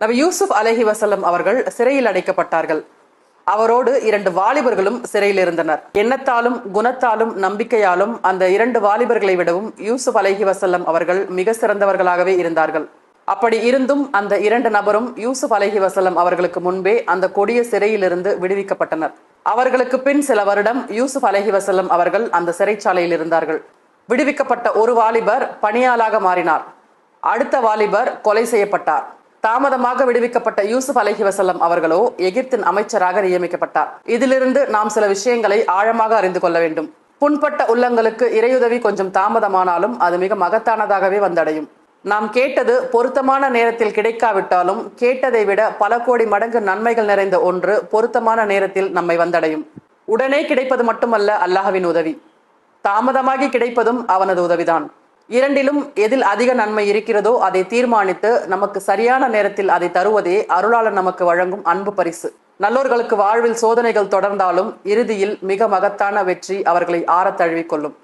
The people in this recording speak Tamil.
நபி யூசுப் அலைஹி வஸல்லம் அவர்கள் சிறையில் அடைக்கப்பட்டார்கள். அவரோடு 2 வாலிபர்களும் சிறையில் இருந்தனர். எண்ணத்தாலும் குணத்தாலும் நம்பிக்கையாலும் அந்த 2 வாலிபர்களை விடவும் யூசுப் அலைஹி வஸல்லம் அவர்கள் மிக சிறந்தவர்களாகவே இருந்தார்கள். அப்படி இருந்தும் அந்த 2 நபரும் யூசுப் அலைஹி வஸல்லம் அவர்களுக்கு முன்பே அந்த கொடிய சிறையிலிருந்து விடுவிக்கப்பட்டனர். அவர்களுக்கு பின் சில வருடம் யூசுப் அலைஹி வஸல்லம் அவர்கள் அந்த சிறைச்சாலையில் இருந்தார்கள். விடுவிக்கப்பட்ட ஒரு வாலிபர் பணியாளாக மாறினார். அடுத்த வாலிபர் கொலை செய்யப்பட்டார். தாமதமாக விடுவிக்கப்பட்ட யூசுப் அலைஹி வஸல்லம் அவர்களோ எகிப்தின் அமைச்சராக நியமிக்கப்பட்டார். இதிலிருந்து நாம் சில விஷயங்களை ஆழமாக அறிந்து கொள்ள வேண்டும். புண்பட்ட உள்ளங்களுக்கு இறையுதவி கொஞ்சம் தாமதமானாலும் அது மிக மகத்தானதாகவே வந்தடையும். நாம் கேட்டது பொருத்தமான நேரத்தில் கிடைக்காவிட்டாலும் கேட்டதை விட பல கோடி மடங்கு நன்மைகள் நிறைந்த ஒன்று பொருத்தமான நேரத்தில் நம்மை வந்தடையும். உடனே கிடைப்பது மட்டுமல்ல அல்லாஹ்வின் உதவி, தாமதமாகி கிடைப்பதும் அவனது உதவிதான். இரண்டிலும் எதில் அதிக நன்மை இருக்கிறதோ அதை தீர்மானித்து நமக்கு சரியான நேரத்தில் அதை தருவதே அருளாளர் நமக்கு வழங்கும் அன்பு பரிசு. நல்லோர்களுக்கு வாழ்வில் சோதனைகள் தொடர்ந்தாலும் இறுதியில் மிக மகத்தான வெற்றி அவர்களை ஆறத் தழுவிக் கொள்ளும்.